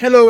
Hello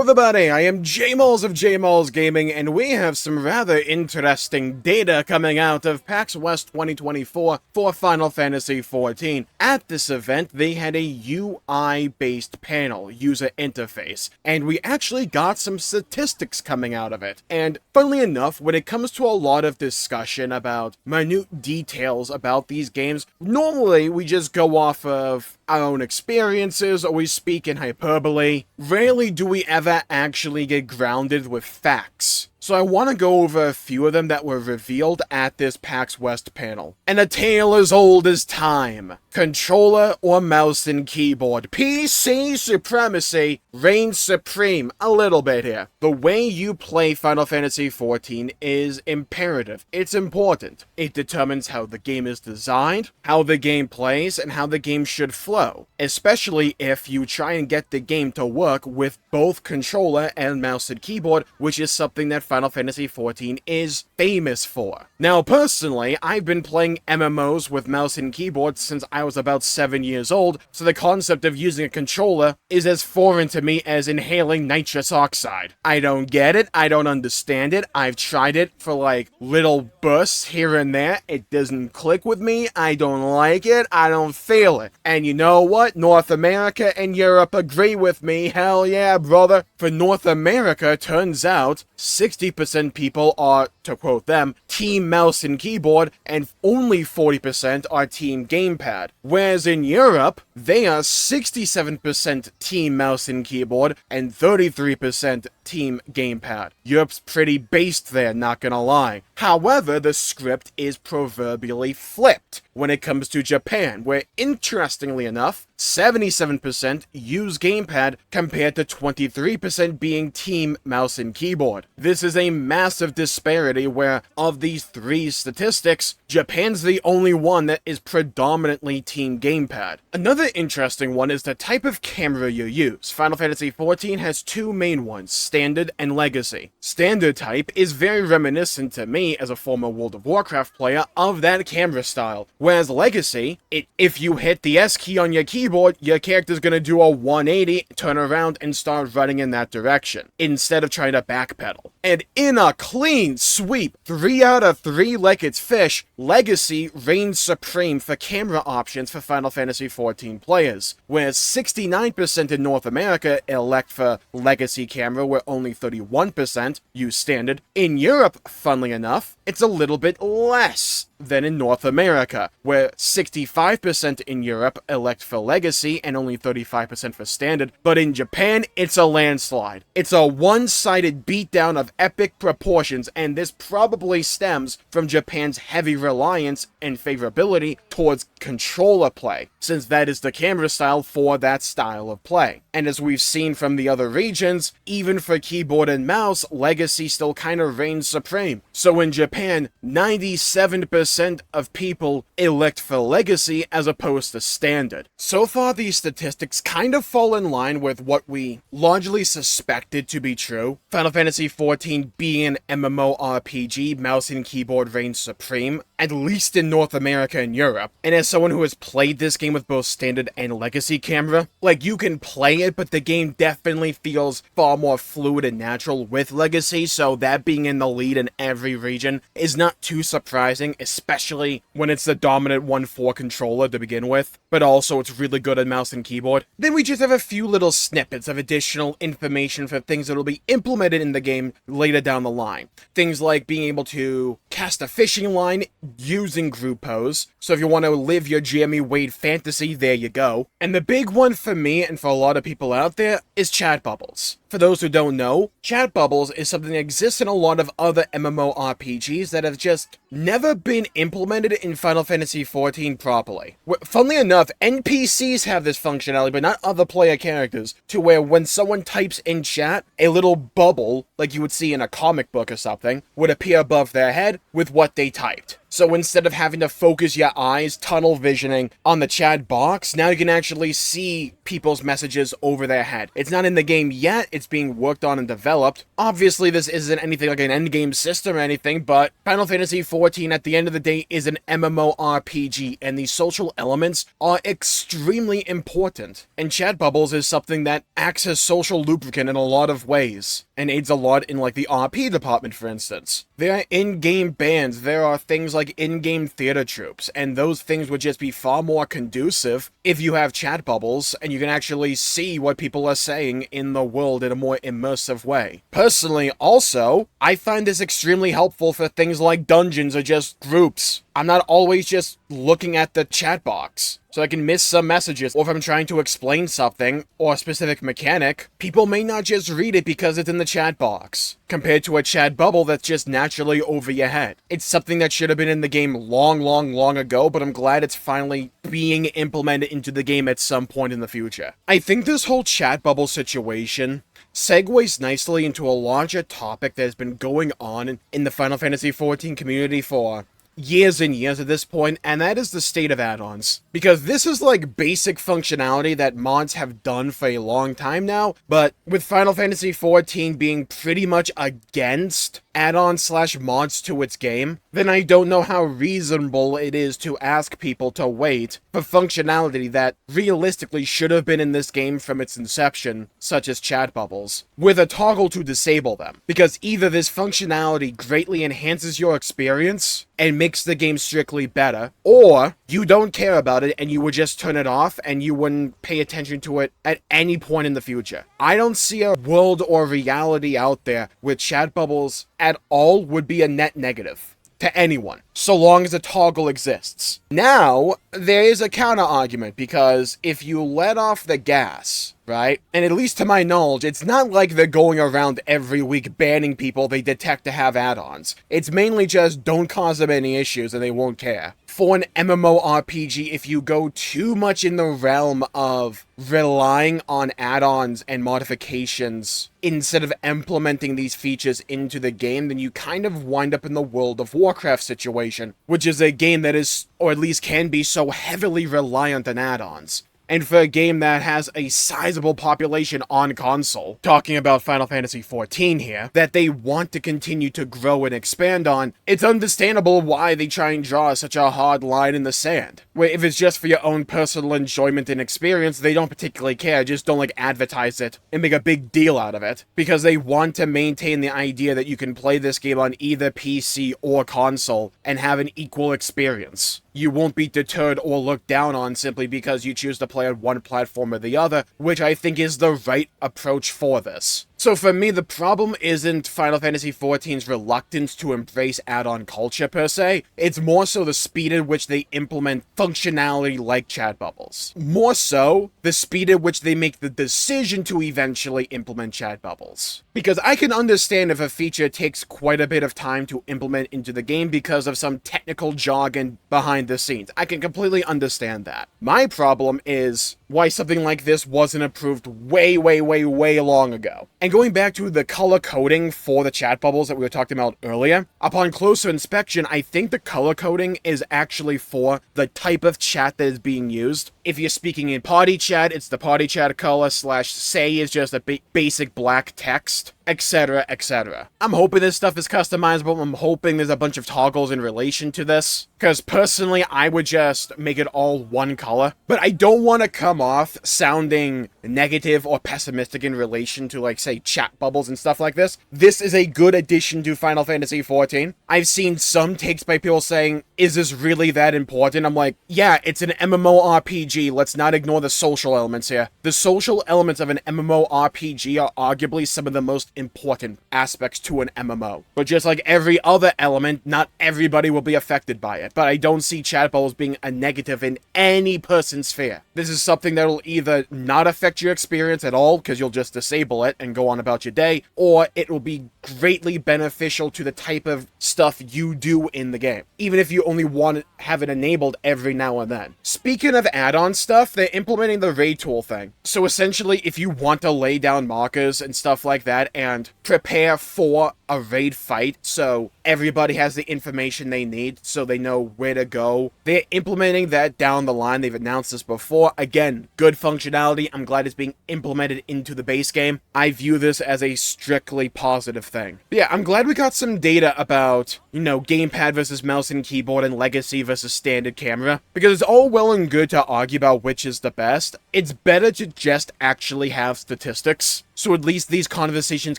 everybody, I am Jmulls of Jmulls Gaming, and we have some rather interesting data coming out of Pax West 2024 for Final Fantasy XIV. At this event, they had a UI-based panel, user interface, and we actually got some statistics coming out of it. And funnily enough, when it comes to a lot of discussion about minute details about these games, normally we just go off of our own experiences, or we speak in hyperbole. Rarely do we ever actually get grounded with facts. So I want to go over a few of them that were revealed at this PAX West panel. And a tale as old as time. Controller or mouse and keyboard. PC supremacy reigns supreme a little bit here. The way you play Final Fantasy XIV is imperative. It's important. It determines how the game is designed, how the game plays, and how the game should flow. Especially if you try and get the game to work with both controller and mouse and keyboard, which is something that Final Fantasy XIV is famous for. Now, personally, I've been playing MMOs with mouse and keyboard since I was about 7 years old, so the concept of using a controller is as foreign to me as inhaling nitrous oxide. I don't get it, I don't understand it, I've tried it for like little bursts here and there, it doesn't click with me, I don't like it, I don't feel it. And you know what? North America and Europe agree with me, hell yeah, brother. For North America, turns out 60% people are, to quote them, team mouse and keyboard, and only 40% are team gamepad. Whereas in Europe, they are 67% team mouse and keyboard, and 33% team gamepad. Europe's pretty based there, not gonna lie. However, the script is proverbially flipped when it comes to Japan, where interestingly enough, 77% use gamepad compared to 23% being team mouse and keyboard. This is a massive disparity where, of these three statistics, Japan's the only one that is predominantly team gamepad. Another interesting one is the type of camera you use. Final Fantasy XIV has two main ones, Standard and Legacy. Standard type is very reminiscent to me, as a former World of Warcraft player, of that camera style. Whereas Legacy, if you hit the S key on your keyboard, your character's gonna do a 180, turn around, and start running in that direction, instead of trying to backpedal. And in a clean sweep, 3 out of 3 like it's fish, Legacy reigns supreme for camera options for Final Fantasy XIV players, whereas 69% in North America elect for Legacy camera, where only 31% use Standard. In Europe, funnily enough, it's a little bit less than in North America, where 65% in Europe elect for Legacy and only 35% for Standard, but in Japan, it's a landslide. It's a one-sided beatdown of epic proportions, and this probably stems from Japan's heavy reliance and favorability towards controller play, since that is the camera style for that style of play. And as we've seen from the other regions, even for keyboard and mouse, Legacy still kind of reigns supreme. So in Japan, 97% of people elect for Legacy as opposed to Standard. So far, these statistics kind of fall in line with what we largely suspected to be true. Final Fantasy XIV being an MMORPG, mouse and keyboard reigns supreme, at least in North America and Europe. And as someone who has played this game with both Standard and Legacy camera, like, you can play it, but the game definitely feels far more fluid and natural with Legacy, so that being in the lead in every region is not too surprising, especially when it's the dominant 1-4 controller to begin with, but also it's really good at mouse and keyboard. Then we just have a few little snippets of additional information for things that will be implemented in the game later down the line. Things like being able to cast a fishing line using group pose, so if you want to live your Jeremy Wade fantasy, there you go. And the big one for me, and for a lot of people out there, is chat bubbles. For those who don't know, chat bubbles is something that exists in a lot of other MMORPGs that have just never been implemented in Final Fantasy XIV properly. Funnily enough, NPCs have this functionality, but not other player characters, to where when someone types in chat, a little bubble, like you would see in a comic book or something, would appear above their head with what they typed. So instead of having to focus your eyes, tunnel visioning on the chat box, now you can actually see people's messages over their head. It's not in the game yet, it's being worked on and developed. Obviously, this isn't anything like an endgame system or anything, but Final Fantasy XIV at the end of the day is an MMORPG, and these social elements are extremely important. And chat bubbles is something that acts as social lubricant in a lot of ways, and aids a lot in like the RP department, for instance. There are in-game bands, there are things like in-game theater troops, and those things would just be far more conducive if you have chat bubbles and you can actually see what people are saying in the world in a more immersive way. Personally, also, I find this extremely helpful for things like dungeons or just groups. I'm not always just looking at the chat box, so I can miss some messages, or if I'm trying to explain something, or a specific mechanic, people may not just read it because it's in the chat box, compared to a chat bubble that's just naturally over your head. It's something that should have been in the game long ago, but I'm glad it's finally being implemented into the game at some point in the future. I think this whole chat bubble situation segues nicely into a larger topic that has been going on in the Final Fantasy XIV community for years and years at this point, and that is the state of add-ons. Because this is like basic functionality that mods have done for a long time now, but with Final Fantasy XIV being pretty much against add-ons / mods to its game, then I don't know how reasonable it is to ask people to wait for functionality that realistically should have been in this game from its inception, such as chat bubbles, with a toggle to disable them. Because either this functionality greatly enhances your experience and makes the game strictly better, or you don't care about it and you would just turn it off and you wouldn't pay attention to it at any point in the future. I don't see a world or reality out there where chat bubbles at all would be a net negative to anyone, so long as a toggle exists. Now, there is a counter argument, because if you let off the gas, right? And at least to my knowledge, it's not like they're going around every week banning people they detect to have add-ons. It's mainly just don't cause them any issues and they won't care. For an MMORPG, if you go too much in the realm of relying on add-ons and modifications instead of implementing these features into the game, then you kind of wind up in the World of Warcraft situation, which is a game that is, or at least can be, so heavily reliant on add-ons. And for a game that has a sizable population on console, talking about Final Fantasy XIV here, that they want to continue to grow and expand on, it's understandable why they try and draw such a hard line in the sand. Where if it's just for your own personal enjoyment and experience, they don't particularly care, just don't like advertise it and make a big deal out of it. Because they want to maintain the idea that you can play this game on either PC or console and have an equal experience. You won't be deterred or looked down on simply because you choose to play on one platform or the other, which I think is the right approach for this. So for me, the problem isn't Final Fantasy XIV's reluctance to embrace add-on culture per se, it's more so the speed at which they implement functionality like chat bubbles. More so, the speed at which they make the decision to eventually implement chat bubbles. Because I can understand if a feature takes quite a bit of time to implement into the game because of some technical jargon behind the scenes. I can completely understand that. My problem is why something like this wasn't approved way long ago. And going back to the color coding for the chat bubbles that we were talking about earlier, upon closer inspection, I think the color coding is actually for the type of chat that is being used. If you're speaking in party chat, it's the party chat color / say is just a basic black text, etc, etc. I'm hoping this stuff is customizable. I'm hoping there's a bunch of toggles in relation to this, because personally I would just make it all one color. But I don't want to come off sounding negative or pessimistic in relation to, like, say, chat bubbles and stuff like this. This is a good addition to Final Fantasy XIV. I've seen some takes by people saying, is this really that important? I'm like, yeah, it's an MMORPG. Let's not ignore the social elements here. The social elements of an MMORPG are arguably some of the most important aspects to an MMO. But just like every other element, not everybody will be affected by it. But I don't see chat bubbles being a negative in any person's sphere. This is something that will either not affect your experience at all, because you'll just disable it and go on about your day, or it will be greatly beneficial to the type of stuff you do in the game, even if you only want to have it enabled every now and then. Speaking of add-on stuff, they're implementing the raid tool thing. So essentially, if you want to lay down markers and stuff like that and prepare for a raid fight, so everybody has the information they need, so they know where to go. They're implementing that down the line. They've announced this before. Again, good functionality. I'm glad it's being implemented into the base game. I view this as a strictly positive thing. But yeah, I'm glad we got some data about, gamepad versus mouse and keyboard and legacy versus standard camera, because it's all well and good to argue about which is the best. It's better to just actually have statistics, so at least these conversations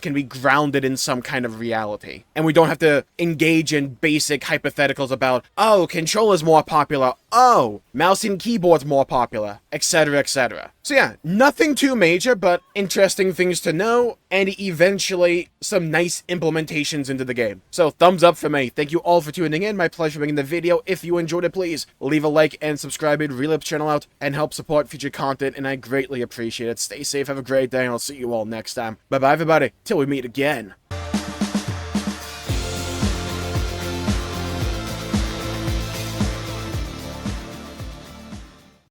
can be grounded in some kind of reality. And we don't have to engage in basic hypotheticals about, oh, controller's more popular, oh, mouse and keyboard's more popular, etc, etc. So yeah, nothing too major, but interesting things to know, and eventually some nice implementations into the game. So thumbs up for me. Thank you all for tuning in. My pleasure making the video. If you enjoyed it, please leave a like and subscribe. It really helps the channel out and help support future content, and I greatly appreciate it. Stay safe, have a great day, and I'll see you all next time. Bye-bye, everybody. Till we meet again.